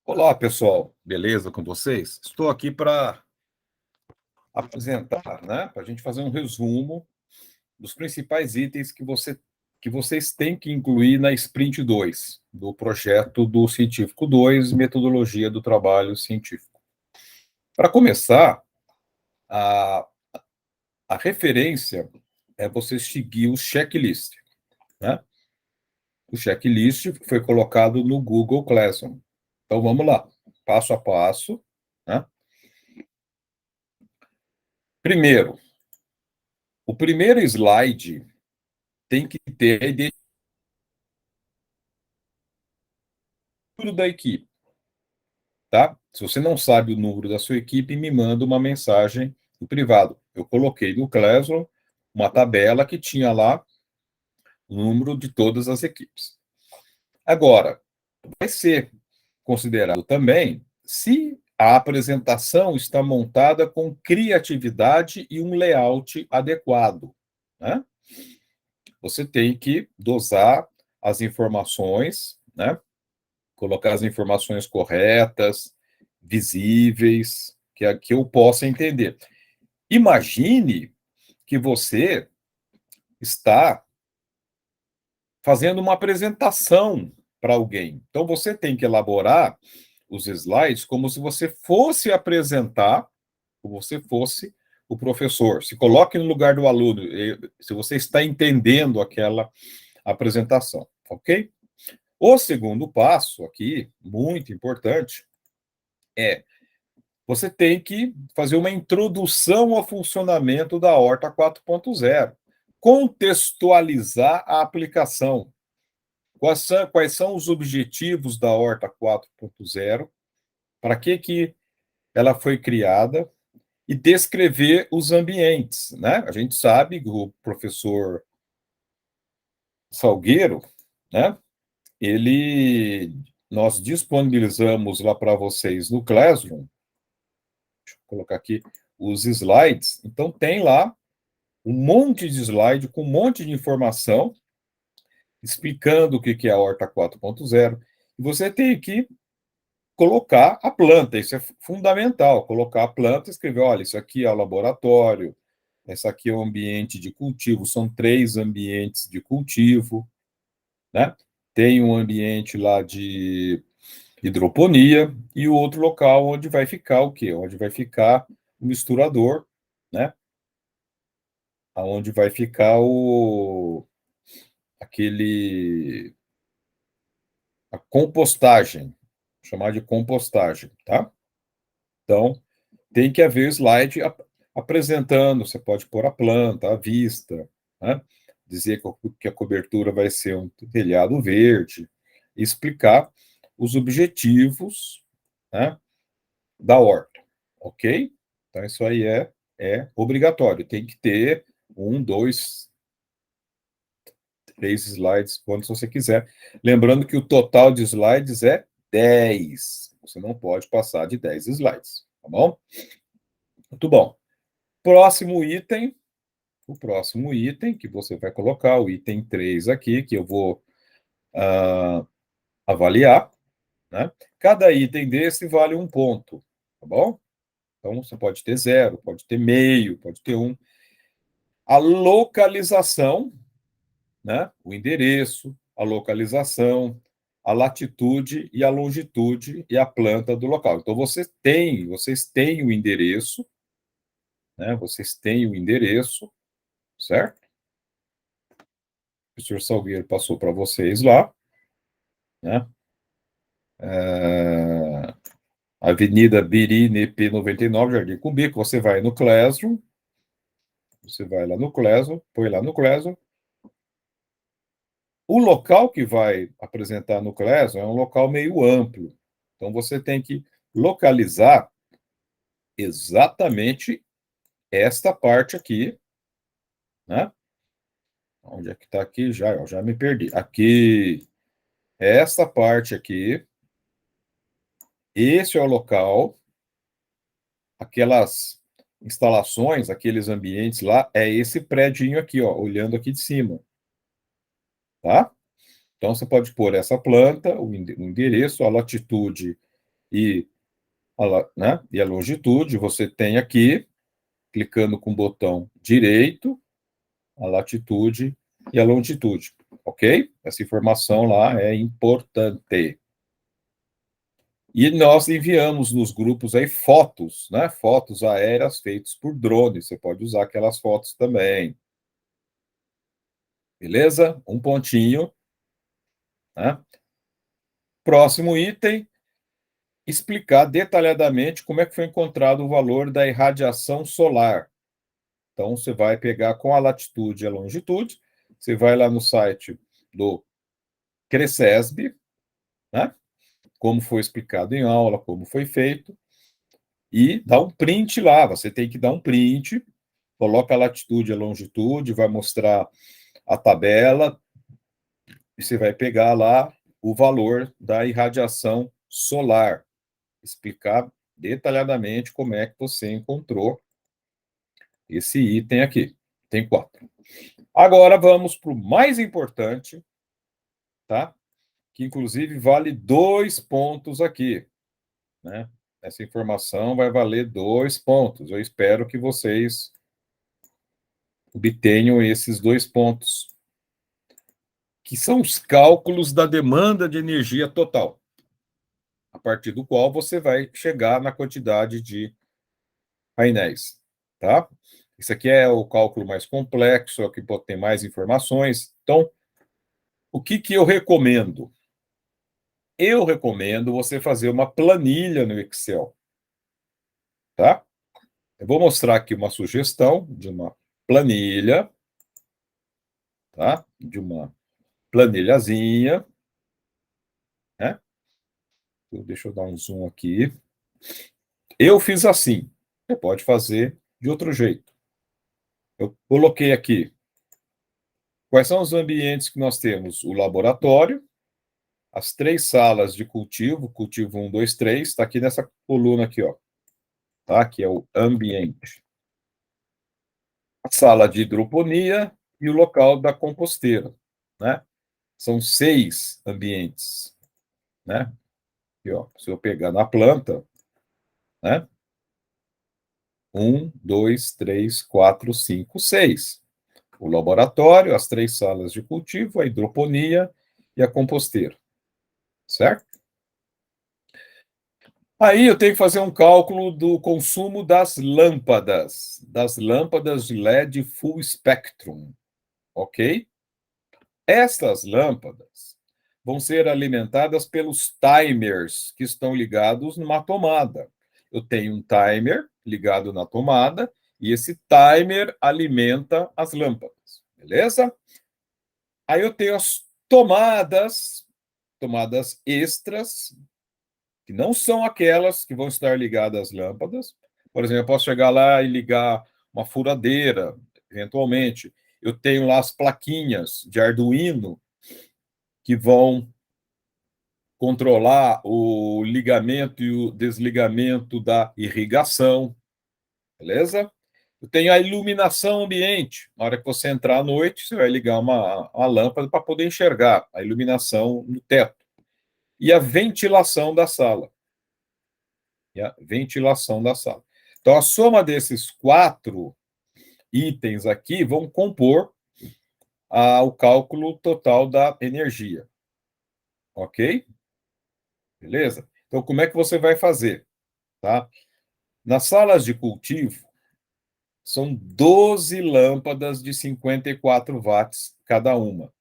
Olá, pessoal. Beleza com vocês? Estou aqui para apresentar, né? Para a gente fazer um resumo dos principais itens que vocês têm que incluir na Sprint 2 do projeto do Científico 2, Metodologia do Trabalho Científico. Para começar, a, a referência é você seguir o checklist, né? O checklist foi colocado no Google Classroom. Então, vamos lá, passo a passo, né? Primeiro, o primeiro slide tem que ter a identidade da equipe, tá? Se você não sabe o número da sua equipe, me manda uma mensagem no privado. Eu coloquei no Classroom uma tabela que tinha lá o número de todas as equipes. Agora, vai ser considerado também se a apresentação está montada com criatividade e um layout adequado, né? Você tem que dosar as informações, né? Colocar as informações corretas, visíveis, que eu possa entender. Imagine que você está fazendo uma apresentação para alguém. Então, você tem que elaborar os slides como se você fosse apresentar, como você fosse o professor. Se coloque no lugar do aluno, se você está entendendo aquela apresentação, ok? O segundo passo aqui, muito importante, é você tem que fazer uma introdução ao funcionamento da Horta 4.0, contextualizar a aplicação. Quais são os objetivos da Horta 4.0, para que ela foi criada, e descrever os ambientes, né? A gente sabe que o professor Salgueiro, né? Nós disponibilizamos lá para vocês no Classroom. Deixa eu colocar aqui os slides. Então, tem lá um monte de slide com um monte de informação explicando o que é a Horta 4.0. E você tem que colocar a planta, isso é fundamental, colocar a planta e escrever, olha, isso aqui é o laboratório, esse aqui é o ambiente de cultivo, são 3 ambientes de cultivo, né? Tem um ambiente lá de hidroponia e o outro local onde vai ficar o quê? Onde vai ficar o misturador, né? Aonde vai ficar aquele a compostagem, chamar de compostagem, tá? Então, tem que haver slide apresentando, você pode pôr a planta, a vista, né? Dizer que a cobertura vai ser um telhado verde, explicar os objetivos, né, da horta, ok? Então, isso aí é obrigatório, tem que ter 1, 2, 3 slides, quantos você quiser. Lembrando que o total de slides é 10. Você não pode passar de 10 slides, tá bom? Muito bom. Próximo item, o próximo item que você vai colocar, o item 3 aqui, que eu vou avaliar, né? Cada item desse vale 1 ponto, tá bom? Então, você pode ter 0, pode ter meio, pode ter 1. A localização, né? O endereço, a localização, a latitude e a longitude e a planta do local. Então, vocês têm o endereço, né? Vocês têm o endereço, certo? O professor Salgueiro passou para vocês lá, né? Avenida Birine, P99, Jardim Cumbico. Você vai no Classroom, você vai lá no Classroom, põe lá no Classroom. O local que vai apresentar no Classroom é um local meio amplo. Então, você tem que localizar exatamente esta parte aqui, né? Onde é que está aqui? Já me perdi. Aqui, esta parte aqui, esse é o local, aquelas instalações, aqueles ambientes lá, é esse prédio aqui, ó, olhando aqui de cima, tá? Então, você pode pôr essa planta, o endereço, a latitude e né, e a longitude, você tem aqui, clicando com o botão direito, a latitude e a longitude, ok? Essa informação lá é importante. E nós enviamos nos grupos aí fotos, né? Fotos aéreas feitas por drone. Você pode usar aquelas fotos também. Beleza? Um pontinho. Né? Próximo item, explicar detalhadamente como é que foi encontrado o valor da irradiação solar. Então, você vai pegar com a latitude e a longitude, você vai lá no site do CRECESB, né? Como foi explicado em aula, como foi feito, e dá um print lá. Você tem que dar um print, coloca a latitude e a longitude, vai mostrar a tabela, e você vai pegar lá o valor da irradiação solar, explicar detalhadamente como é que você encontrou esse item aqui. Tem 4. Agora vamos para o mais importante, tá? Que inclusive vale 2 pontos aqui, né? Essa informação vai valer 2 pontos. Eu espero que vocês obtenham esses 2 pontos, que são os cálculos da demanda de energia total, a partir do qual você vai chegar na quantidade de painéis, tá? Isso aqui é o cálculo mais complexo, é o que tem mais informações. Então, o que eu recomendo? Eu recomendo você fazer uma planilha no Excel, tá? Eu vou mostrar aqui uma sugestão de uma planilha, tá? De uma planilhazinha, né? Deixa eu dar um zoom aqui. Eu fiz assim. Você pode fazer de outro jeito. Eu coloquei aqui quais são os ambientes que nós temos: o laboratório, as 3 salas de cultivo, cultivo 1, 2, 3, está aqui nessa coluna aqui, ó, tá? Que é o ambiente. A sala de hidroponia e o local da composteira, né? São 6 ambientes, né? Aqui, ó, se eu pegar na planta, né? 1, 2, 3, 4, 5, 6. O laboratório, as 3 salas de cultivo, a hidroponia e a composteira, certo? Aí eu tenho que fazer um cálculo do consumo das lâmpadas de LED full spectrum, ok? Estas lâmpadas vão ser alimentadas pelos timers que estão ligados numa tomada. Eu tenho um timer ligado na tomada e esse timer alimenta as lâmpadas, beleza? Aí eu tenho as tomadas extras, que não são aquelas que vão estar ligadas às lâmpadas. Por exemplo, eu posso chegar lá e ligar uma furadeira, eventualmente. Eu tenho lá as plaquinhas de Arduino que vão controlar o ligamento e o desligamento da irrigação, beleza? Eu tenho a iluminação ambiente. Na hora que você entrar à noite, você vai ligar uma lâmpada para poder enxergar a iluminação no teto. E a ventilação da sala. E a ventilação da sala. Então, a soma desses 4 itens aqui vão compor o cálculo total da energia. Ok? Beleza? Então, como é que você vai fazer? Tá? Nas salas de cultivo, são 12 lâmpadas de 54 watts cada uma.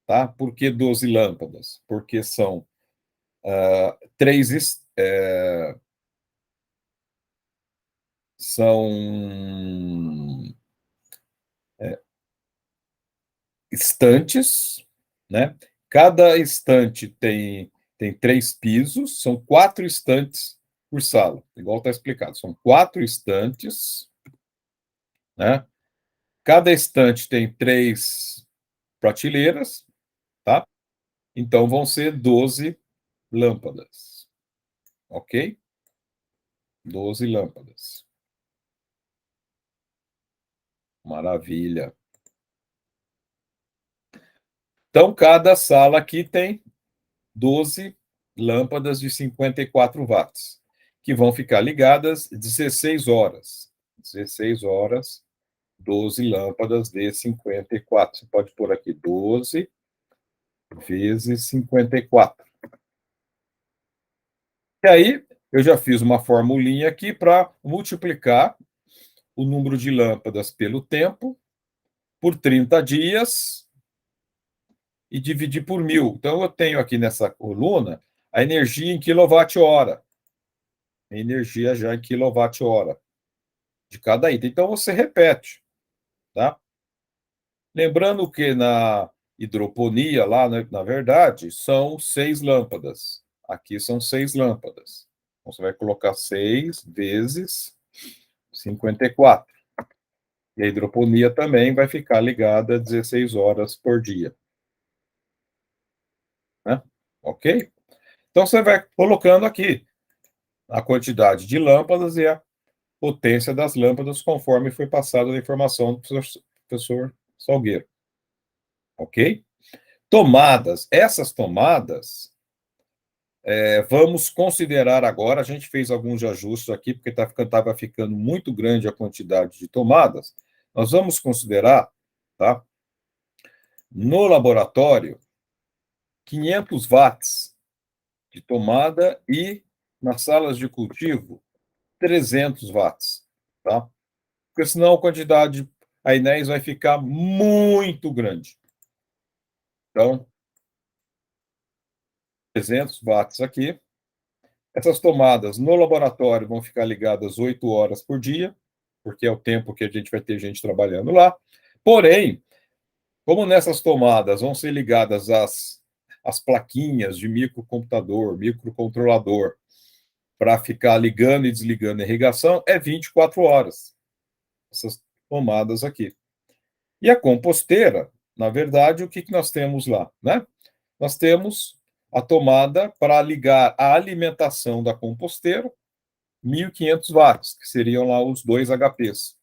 Tá? Por que 12 lâmpadas? Porque são 3 são estantes, né? Cada estante tem 3 pisos, são 4 estantes por sala, igual está explicado. São 4 estantes, né? Cada estante tem 3 prateleiras, tá? Então vão ser 12 lâmpadas, ok? 12 lâmpadas. Maravilha. Então, cada sala aqui tem 12 lâmpadas de 54 watts, que vão ficar ligadas 16 horas. 16 horas, 12 lâmpadas de 54. Você pode pôr aqui 12 vezes 54. E aí, eu já fiz uma formulinha aqui para multiplicar o número de lâmpadas pelo tempo, por 30 dias, e dividir por 1.000. Então, eu tenho aqui nessa coluna a energia em quilowatt-hora. A energia já em quilowatt-hora de cada item. Então, você repete, tá? Lembrando que na hidroponia, lá, na verdade, são 6 lâmpadas. Aqui são 6 lâmpadas. Então, você vai colocar 6 vezes 54. E a hidroponia também vai ficar ligada 16 horas por dia. Né? Ok? Então, você vai colocando aqui a quantidade de lâmpadas e a potência das lâmpadas, conforme foi passada a informação do professor Salgueiro. Ok? Tomadas. Essas tomadas, vamos considerar agora, a gente fez alguns ajustes aqui, porque estava ficando muito grande a quantidade de tomadas. Nós vamos considerar, tá? No laboratório, 500 watts de tomada e nas salas de cultivo, 300 watts, tá? Porque senão a quantidade, a Inés vai ficar muito grande. Então, 300 watts aqui. Essas tomadas no laboratório vão ficar ligadas 8 horas por dia, porque é o tempo que a gente vai ter gente trabalhando lá. Porém, como nessas tomadas vão ser ligadas as plaquinhas de microcomputador, microcontrolador, para ficar ligando e desligando a irrigação, é 24 horas, essas tomadas aqui. E a composteira, na verdade, o que nós temos lá? Né? Nós temos a tomada para ligar a alimentação da composteira, 1.500 watts, que seriam lá os 2 HPs.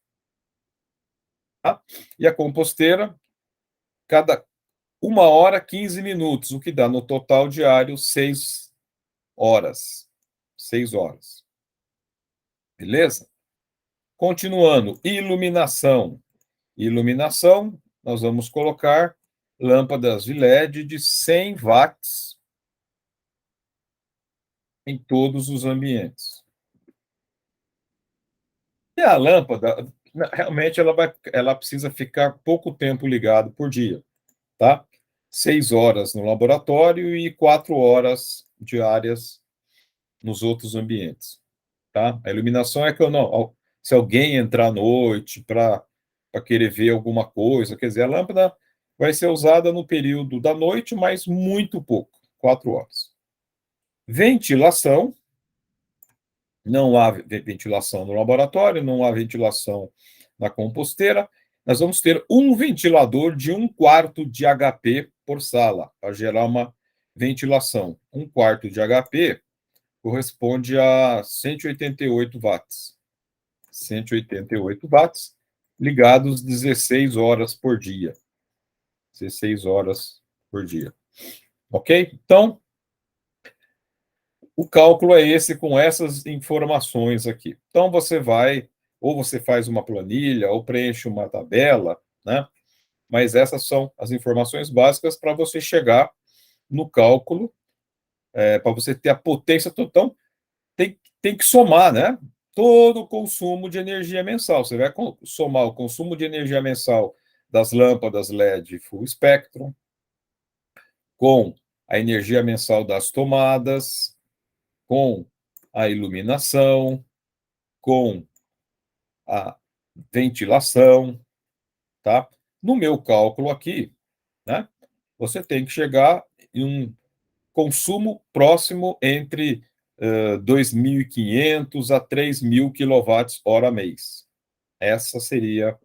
Tá? E a composteira, cada 1 hora, 15 minutos, o que dá no total diário 6 horas. 6 horas. Beleza? Continuando, iluminação. Iluminação, nós vamos colocar lâmpadas de LED de 100 watts em todos os ambientes. E a lâmpada, realmente, ela precisa ficar pouco tempo ligada por dia, tá? 6 horas no laboratório e 4 horas diárias nos outros ambientes, tá? A iluminação é que eu não... Se alguém entrar à noite para querer ver alguma coisa, quer dizer, a lâmpada vai ser usada no período da noite, mas muito pouco, 4 horas. Ventilação, não há ventilação no laboratório, não há ventilação na composteira. Nós vamos ter um ventilador de 1/4 de HP por sala, para gerar uma ventilação. 1/4 de HP corresponde a 188 watts. 188 watts, ligados 16 horas por dia. 16 horas por dia. Ok? Então, o cálculo é esse com essas informações aqui. Então, você vai, ou você faz uma planilha, ou preenche uma tabela, né? Mas essas são as informações básicas para você chegar no cálculo, para você ter a potência total. Tem que somar, né? Todo o consumo de energia mensal. Você vai somar o consumo de energia mensal das lâmpadas LED full spectrum com a energia mensal das tomadas, com a iluminação, com a ventilação, tá? No meu cálculo aqui, né, você tem que chegar em um consumo próximo entre 2.500 a 3.000 kWh mês. Essa seria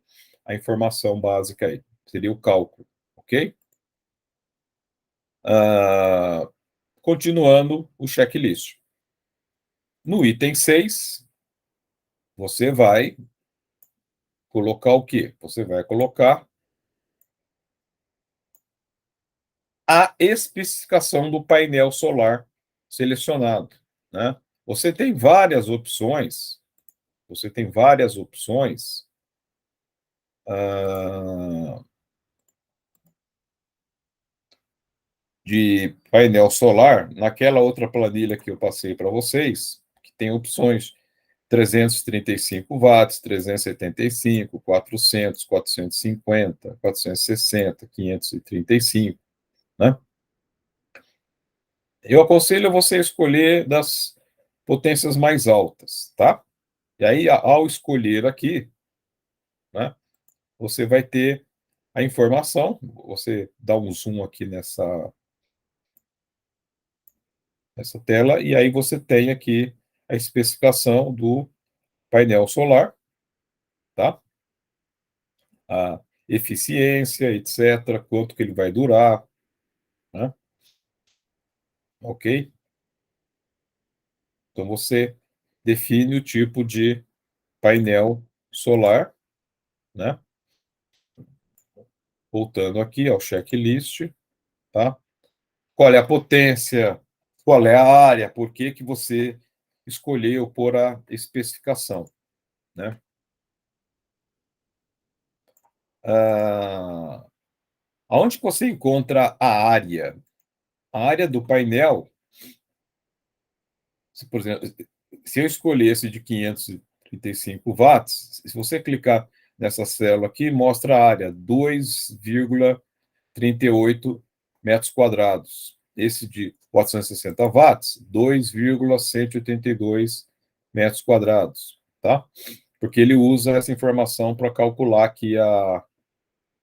a informação básica aí, seria o cálculo, ok? Continuando o checklist. No item 6, você vai colocar o quê? Você vai colocar a especificação do painel solar selecionado, né? Você tem várias opções, de painel solar naquela outra planilha que eu passei para vocês, que tem opções 335 watts, 375, 400, 450, 460, 535, né? Eu aconselho você escolher das potências mais altas, tá? E aí, ao escolher aqui, né, você vai ter a informação, você dá um zoom aqui nessa tela, e aí você tem aqui a especificação do painel solar, tá? A eficiência, etc., quanto que ele vai durar, né? Ok? Então você define o tipo de painel solar, né? Voltando aqui ao checklist, tá? Qual é a potência? Qual é a área? Por que que você escolheu por a especificação, né? Ah, aonde você encontra a área? A área do painel, se, por exemplo, se eu escolhesse de 535 watts, se você clicar nessa célula aqui, mostra a área, 2,38 metros quadrados. Esse de 460 watts, 2,182 metros quadrados, tá? Porque ele usa essa informação para calcular aqui a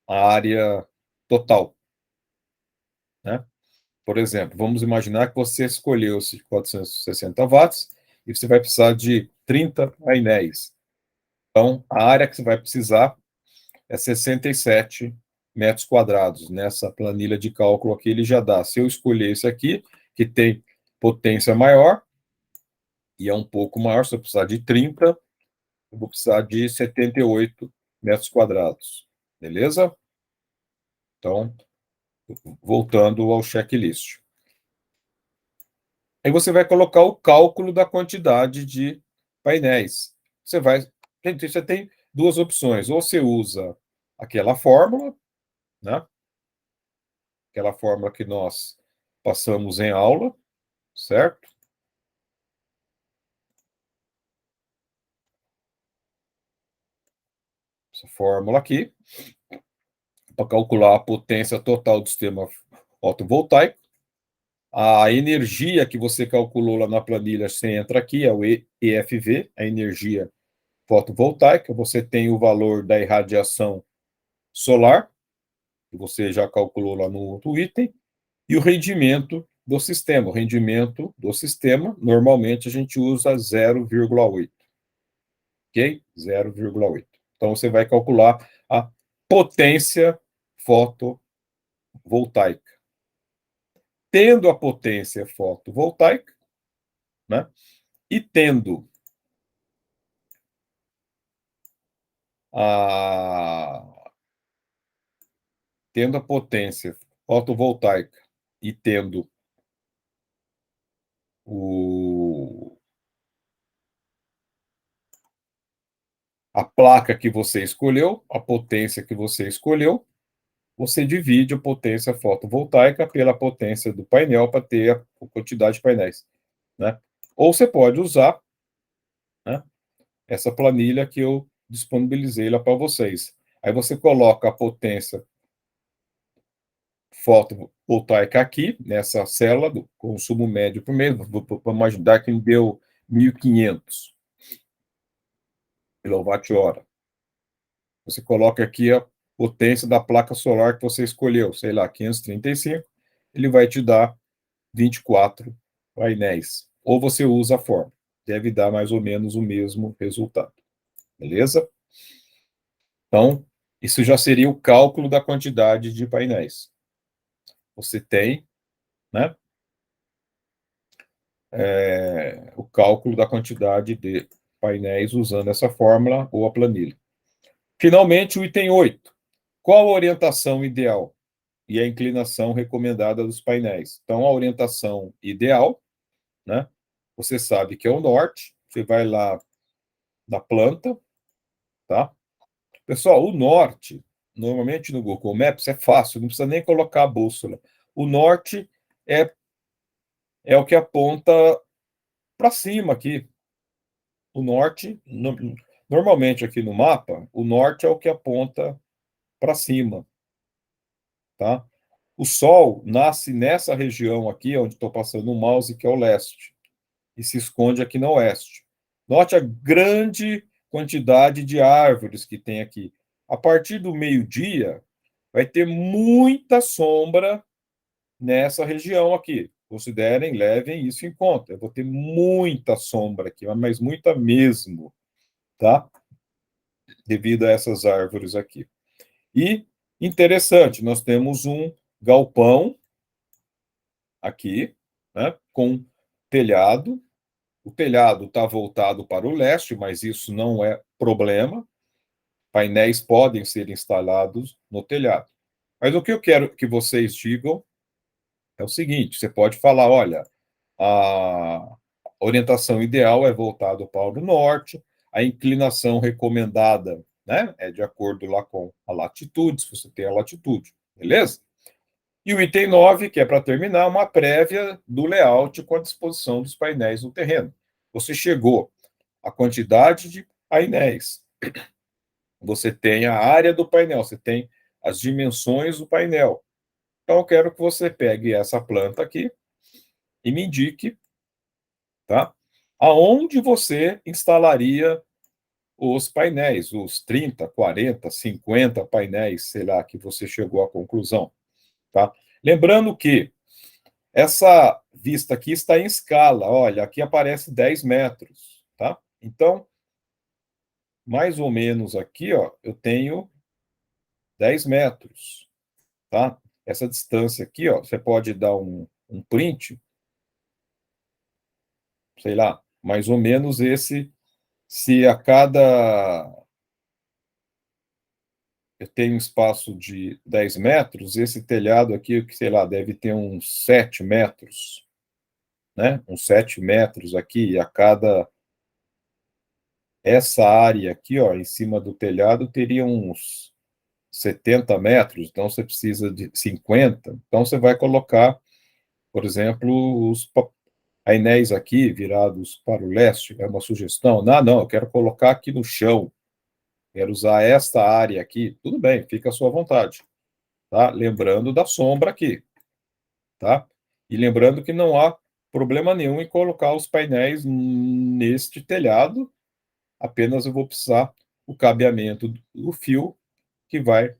área total, né? Por exemplo, vamos imaginar que você escolheu esses 460 watts e você vai precisar de 30 painéis. Então, a área que você vai precisar é 67 metros quadrados. Nessa planilha de cálculo aqui, ele já dá. Se eu escolher esse aqui, que tem potência maior, e é um pouco maior, se eu precisar de 30, eu vou precisar de 78 metros quadrados. Beleza? Então, voltando ao checklist. Aí você vai colocar o cálculo da quantidade de painéis. Você tem duas opções. Ou você usa aquela fórmula, né? Aquela fórmula que nós passamos em aula, certo? Essa fórmula aqui, para calcular a potência total do sistema fotovoltaico. A energia que você calculou lá na planilha, você entra aqui, é o EFV, a energia fotovoltaica. Você tem o valor da irradiação solar, que você já calculou lá no outro item, e o rendimento do sistema. O rendimento do sistema, normalmente a gente usa 0,8. Ok? 0,8. Então você vai calcular a potência fotovoltaica. Tendo a potência fotovoltaica, né? E a, tendo a potência fotovoltaica e tendo o, a placa que você escolheu, a potência que você escolheu, você divide a potência fotovoltaica pela potência do painel para ter a quantidade de painéis, né? Ou você pode usar, né, essa planilha que eu disponibilizei lá para vocês. Aí você coloca a potência fotovoltaica aqui, nessa célula do consumo médio por mês, vamos ajudar que me deu 1.500 kWh. Você coloca aqui a potência da placa solar que você escolheu, sei lá, 535, ele vai te dar 24 painéis. Ou você usa a fórmula. Deve dar mais ou menos o mesmo resultado. Beleza? Então, isso já seria o cálculo da quantidade de painéis. Você tem, né, o cálculo da quantidade de painéis usando essa fórmula ou a planilha. Finalmente, o item 8. Qual a orientação ideal e a inclinação recomendada dos painéis? Então, a orientação ideal né? Você sabe que é o norte, você vai lá na planta, tá? Pessoal, o norte, normalmente no Google Maps é fácil, não precisa nem colocar a bússola. O norte é, é o que aponta para cima aqui. O norte, normalmente aqui no mapa, o norte é o que aponta para cima, tá? O Sol nasce nessa região aqui, onde estou passando o mouse, que é o leste, e se esconde aqui no oeste. Note a grande quantidade de árvores que tem aqui. A partir do meio-dia, vai ter muita sombra nessa região aqui. Considerem, levem isso em conta. Eu vou ter muita sombra aqui, mas muita mesmo, tá? Devido a essas árvores aqui. E, interessante, nós temos um galpão aqui, né, com telhado. O telhado está voltado para o leste, mas isso não é problema. Painéis podem ser instalados no telhado. Mas o que eu quero que vocês digam é o seguinte: você pode falar, olha, a orientação ideal é voltado para o norte, a inclinação recomendada, né, é de acordo lá com a latitude, se você tem a latitude, beleza? E o item 9, que é para terminar, uma prévia do layout com a disposição dos painéis no terreno. Você chegou à quantidade de painéis, você tem a área do painel, você tem as dimensões do painel. Então, eu quero que você pegue essa planta aqui e me indique, tá? Aonde você instalaria os painéis, os 30, 40, 50 painéis, sei lá, que você chegou à conclusão, tá? Lembrando que essa vista aqui está em escala, olha, aqui aparece 10 metros, tá? Então, mais ou menos aqui, ó, eu tenho 10 metros, tá? Essa distância aqui, ó, você pode dar um print, sei lá, mais ou menos esse, se a cada eu tenho um espaço de 10 metros, esse telhado aqui, que sei lá, deve ter uns 7 metros, né? Uns 7 metros aqui, e a cada essa área aqui, ó, em cima do telhado, teria uns 70 metros, então você precisa de 50. Então você vai colocar, por exemplo, os painéis aqui virados para o leste, é uma sugestão. Não, não, eu quero colocar aqui no chão, quero usar esta área aqui. Tudo bem, fica à sua vontade, tá? Lembrando da sombra aqui, tá? E lembrando que não há problema nenhum em colocar os painéis neste telhado, apenas eu vou precisar o cabeamento do fio que vai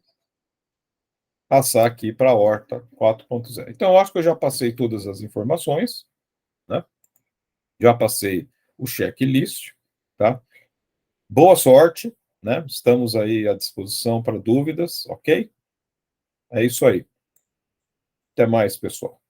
passar aqui para a horta 4.0. Então, eu acho que eu já passei todas as informações, né? Já passei o checklist, tá? Boa sorte, né? Estamos aí à disposição para dúvidas, ok? É isso aí. Até mais, pessoal.